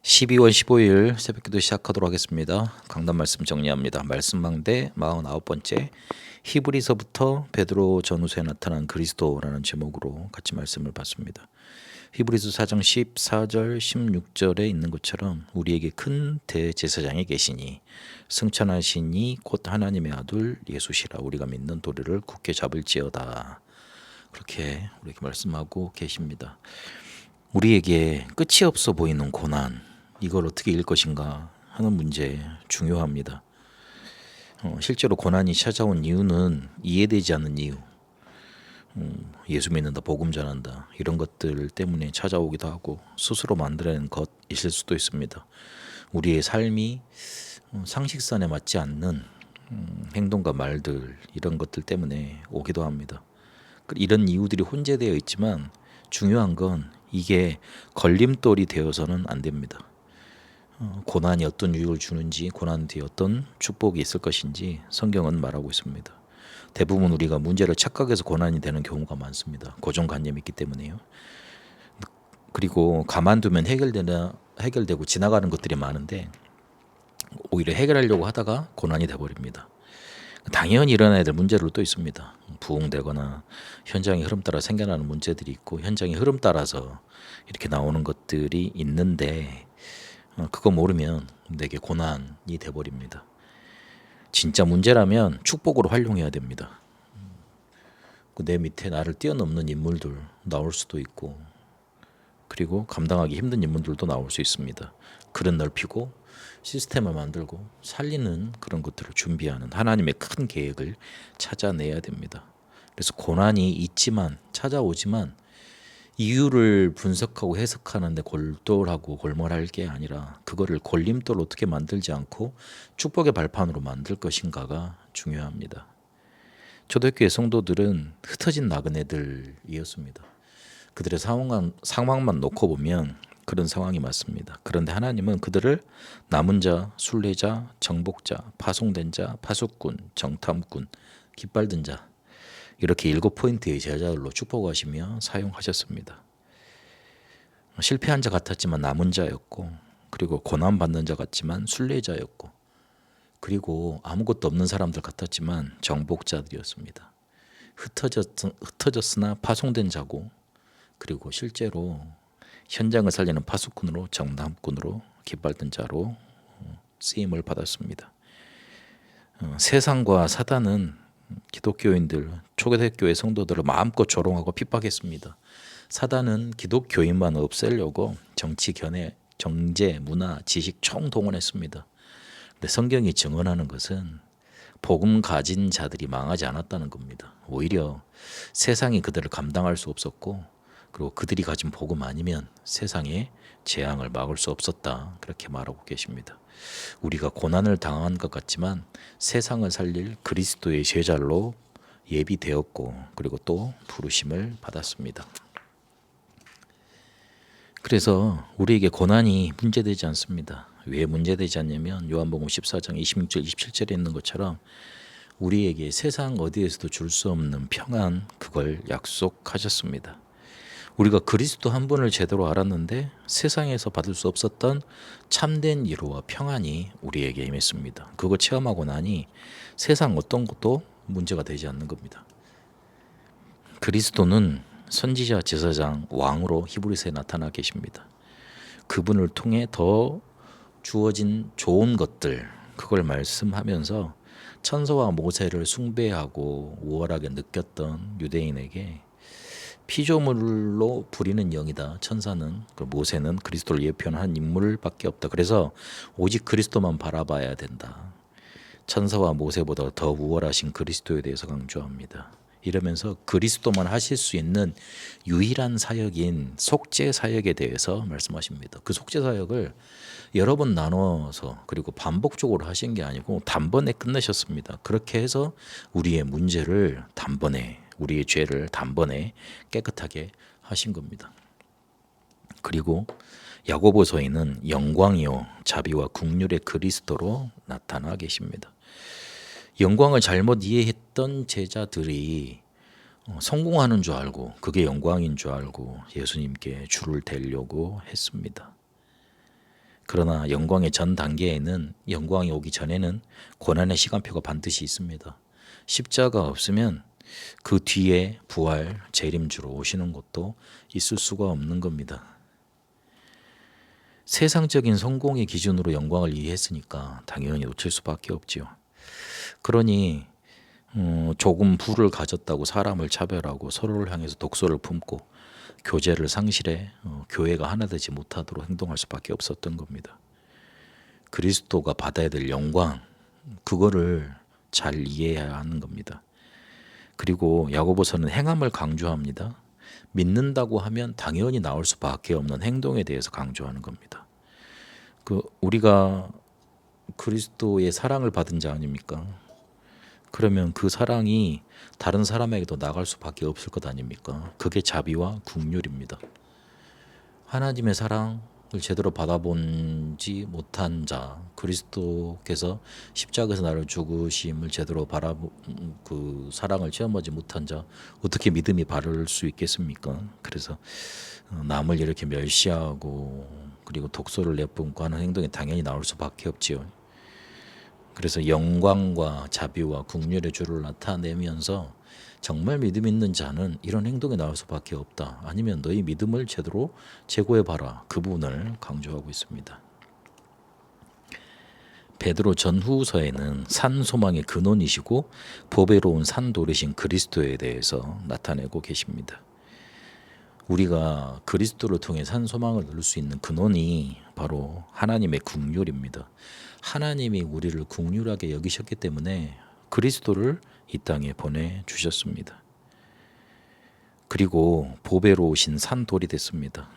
12월 15일 새벽기도 시작하도록 하겠습니다. 강단 말씀 정리합니다. 말씀망대 49번째 히브리서부터 베드로 전후서에 나타난 그리스도라는 제목으로 같이 말씀을 봤습니다. 히브리서 4장 14절 16절에 있는 것처럼 우리에게 큰 대제사장이 계시니 승천하시니 곧 하나님의 아들 예수시라. 우리가 믿는 도리를 굳게 잡을지어다. 그렇게 우리에게 말씀하고 계십니다. 우리에게 끝이 없어 보이는 고난, 이걸 어떻게 이길 것인가 하는 문제 중요합니다. 실제로 고난이 찾아온 이유는 이해되지 않는 이유, 예수 믿는다, 복음 전한다, 이런 것들 때문에 찾아오기도 하고 스스로 만들어낸 것이실 수도 있습니다. 우리의 삶이 상식선에 맞지 않는 행동과 말들, 이런 것들 때문에 오기도 합니다. 이런 이유들이 혼재되어 있지만 중요한 건 이게 걸림돌이 되어서는 안 됩니다. 고난이 어떤 유익을 주는지, 고난 뒤에 어떤 축복이 있을 것인지 성경은 말하고 있습니다. 대부분 우리가 문제를 착각해서 고난이 되는 경우가 많습니다. 고정관념이 있기 때문에요. 그리고 가만두면 해결되고 지나가는 것들이 많은데 오히려 해결하려고 하다가 고난이 돼버립니다. 당연히 일어나야 될 문제로 또 있습니다. 부흥되거나 현장의 흐름 따라 생겨나는 문제들이 있고 현장의 흐름 따라서 이렇게 나오는 것들이 있는데 그거 모르면 내게 고난이 돼버립니다. 진짜 문제라면 축복으로 활용해야 됩니다. 내 밑에 나를 뛰어넘는 인물들 나올 수도 있고 그리고 감당하기 힘든 인물들도 나올 수 있습니다. 그릇 넓히고 시스템을 만들고 살리는 그런 것들을 준비하는 하나님의 큰 계획을 찾아내야 됩니다. 그래서 고난이 있지만 찾아오지만 이유를 분석하고 해석하는데 골똘하고 골몰할 게 아니라 그거를 걸림돌 어떻게 만들지 않고 축복의 발판으로 만들 것인가가 중요합니다. 초대교회 성도들은 흩어진 나그네들이었습니다. 그들의 상황만 놓고 보면 그런 상황이 맞습니다. 그런데 하나님은 그들을 남은 자, 순례자, 정복자, 파송된 자, 파수꾼, 정탐꾼, 깃발든 자, 이렇게 7포인트의 제자들로 축복하시며 사용하셨습니다. 실패한 자 같았지만 남은 자였고, 그리고 고난받는 자 같지만 순례자였고, 그리고 아무것도 없는 사람들 같았지만 정복자들이었습니다. 흩어졌으나 파송된 자고, 그리고 실제로 현장을 살리는 파수꾼으로, 정탐꾼으로, 깃발든 자로 쓰임을 받았습니다. 세상과 사단은 기독교인들, 초대교회 성도들을 마음껏 조롱하고 핍박했습니다. 사단은 기독교인만 없애려고 정치, 견해, 정제, 문화, 지식 총동원했습니다. 근데 성경이 증언하는 것은 복음 가진 자들이 망하지 않았다는 겁니다. 오히려 세상이 그들을 감당할 수 없었고 그리고 그들이 가진 복음 아니면 세상의 재앙을 막을 수 없었다. 그렇게 말하고 계십니다. 우리가 고난을 당한 것 같지만 세상을 살릴 그리스도의 제자로 예비되었고 그리고 또 부르심을 받았습니다. 그래서 우리에게 고난이 문제되지 않습니다. 왜 문제되지 않냐면 요한복음 14장 26절 27절에 있는 것처럼 우리에게 세상 어디에서도 줄 수 없는 평안, 그걸 약속하셨습니다. 우리가 그리스도 한 분을 제대로 알았는데 세상에서 받을 수 없었던 참된 위로와 평안이 우리에게 임했습니다. 그거 체험하고 나니 세상 어떤 것도 문제가 되지 않는 겁니다. 그리스도는 선지자, 제사장, 왕으로 히브리서에 나타나 계십니다. 그분을 통해 더 주어진 좋은 것들, 그걸 말씀하면서 천사와 모세를 숭배하고 우월하게 느꼈던 유대인에게 피조물로 부리는 영이다. 천사는, 모세는 그리스도를 예표하는 인물밖에 없다. 그래서 오직 그리스도만 바라봐야 된다. 천사와 모세보다 더 우월하신 그리스도에 대해서 강조합니다. 이러면서 그리스도만 하실 수 있는 유일한 사역인 속죄 사역에 대해서 말씀하십니다. 그 속죄 사역을 여러 번 나눠서 그리고 반복적으로 하신 게 아니고 단번에 끝내셨습니다. 그렇게 해서 우리의 문제를 단번에, 우리의 죄를 단번에 깨끗하게 하신 겁니다. 그리고 야고보서에는 영광이요 자비와 긍휼의 그리스도로 나타나 계십니다. 영광을 잘못 이해했던 제자들이 성공하는 줄 알고 그게 영광인 줄 알고 예수님께 줄을 대려고 했습니다. 그러나 영광의 전 단계에는, 영광이 오기 전에는 고난의 시간표가 반드시 있습니다. 십자가 없으면 그 뒤에 부활, 재림주로 오시는 것도 있을 수가 없는 겁니다. 세상적인 성공의 기준으로 영광을 이해했으니까 당연히 놓칠 수밖에 없지요. 그러니 조금 부를 가졌다고 사람을 차별하고 서로를 향해서 독소를 품고 교제를 상실해 교회가 하나 되지 못하도록 행동할 수밖에 없었던 겁니다. 그리스도가 받아야 될 영광, 그거를 잘 이해해야 하는 겁니다. 그리고 야고보서는 행함을 강조합니다. 믿는다고 하면 당연히 나올 수밖에 없는 행동에 대해서 강조하는 겁니다. 우리가 그리스도의 사랑을 받은 자 아닙니까? 그러면 그 사랑이 다른 사람에게도 나갈 수밖에 없을 것 아닙니까? 그게 자비와 긍휼입니다. 하나님의 사랑을 제대로 받아본지 못한 자, 그리스도께서 십자가에서 나를 죽으심을 제대로 그 사랑을 체험하지 못한 자, 어떻게 믿음이 바를 수 있겠습니까? 그래서 남을 이렇게 멸시하고 그리고 독소를 내뿜고 하는 행동이 당연히 나올 수밖에 없지요. 그래서 영광과 자비와 긍휼의 주를 나타내면서 정말 믿음 있는 자는 이런 행동이 나올 수밖에 없다. 아니면 너희 믿음을 제대로 재고해봐라. 그 부분을 강조하고 있습니다. 베드로 전후서에는 산 소망의 근원이시고 보배로운 산돌이신 그리스도에 대해서 나타내고 계십니다. 우리가 그리스도를 통해 산 소망을 얻을 수 있는 근원이 바로 하나님의 긍휼입니다. 하나님이 우리를 긍휼하게 여기셨기 때문에 그리스도를 이 땅에 보내주셨습니다. 그리고 보배로우신 산돌이 됐습니다.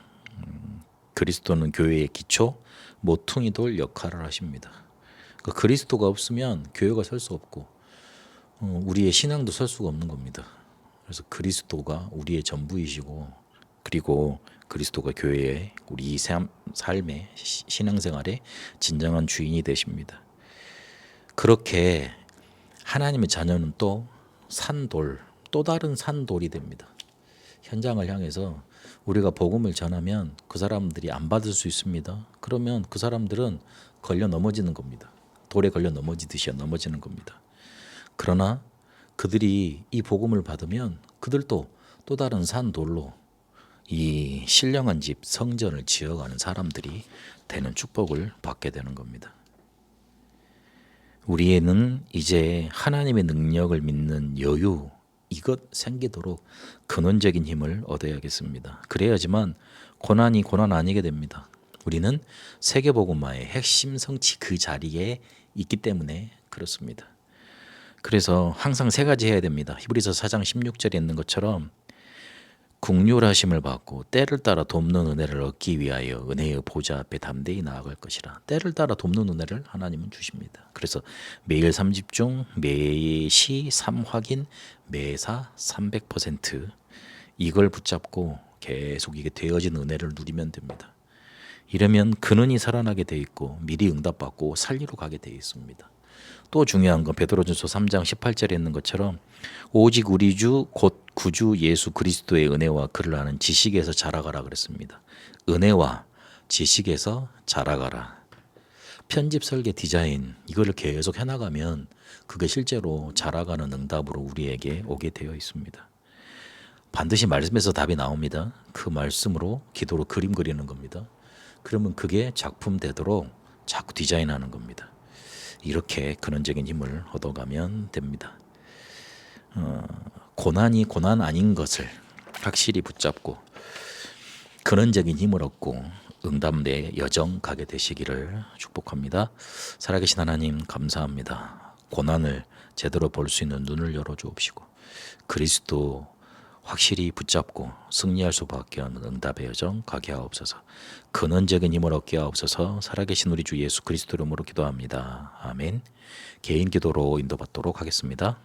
그리스도는 교회의 기초, 모퉁이 돌 역할을 하십니다. 그리스도가 없으면 교회가 설 수 없고 우리의 신앙도 설 수가 없는 겁니다. 그래서 그리스도가 우리의 전부이시고, 그리고 그리스도가 교회의 우리 삶의 신앙생활의 진정한 주인이 되십니다. 그렇게 하나님의 자녀는 또 산돌, 또 다른 산돌이 됩니다. 현장을 향해서 우리가 복음을 전하면 그 사람들이 안 받을 수 있습니다. 그러면 그 사람들은 걸려 넘어지는 겁니다. 돌에 걸려 넘어지듯이 넘어지는 겁니다. 그러나 그들이 이 복음을 받으면 그들도 또 다른 산돌로 이 신령한 집 성전을 지어가는 사람들이 되는 축복을 받게 되는 겁니다. 우리에는 이제 하나님의 능력을 믿는 여유, 이것 생기도록 근원적인 힘을 얻어야겠습니다. 그래야지만 고난이 고난 아니게 됩니다. 우리는 세계복음화의 핵심 성취 그 자리에 있기 때문에 그렇습니다. 그래서 항상 세 가지 해야 됩니다. 히브리서 4장 16절에 있는 것처럼 긍휼하심을 받고 때를 따라 돕는 은혜를 얻기 위하여 은혜의 보좌 앞에 담대히 나아갈 것이라. 때를 따라 돕는 은혜를 하나님은 주십니다. 그래서 매일 3집중, 매시 3확인, 매사 300% 이걸 붙잡고 계속 이게 되어진 은혜를 누리면 됩니다. 이러면 근원이 살아나게 돼 있고 미리 응답받고 살리러 가게 돼 있습니다. 또 중요한 건 베드로전서 3장 18절에 있는 것처럼 오직 우리 주 곧 구주 예수 그리스도의 은혜와 그를 아는 지식에서 자라가라 그랬습니다. 은혜와 지식에서 자라가라. 편집, 설계, 디자인 이거를 계속 해나가면 그게 실제로 자라가는 응답으로 우리에게 오게 되어 있습니다. 반드시 말씀에서 답이 나옵니다. 그 말씀으로 기도로 그림 그리는 겁니다. 그러면 그게 작품 되도록 자꾸 디자인하는 겁니다. 이렇게 근원적인 힘을 얻어가면 됩니다. 고난이 고난 아닌 것을 확실히 붙잡고 근원적인 힘을 얻고 응답내 여정 가게 되시기를 축복합니다. 살아계신 하나님 감사합니다. 고난을 제대로 볼 수 있는 눈을 열어주옵시고 그리스도 확실히 붙잡고 승리할 수밖에 없는 응답의 여정 가게 하옵소서. 근원적인 힘을 얻게 하옵소서. 살아계신 우리 주 예수 그리스도 이름으로 기도합니다. 아멘. 개인 기도로 인도받도록 하겠습니다.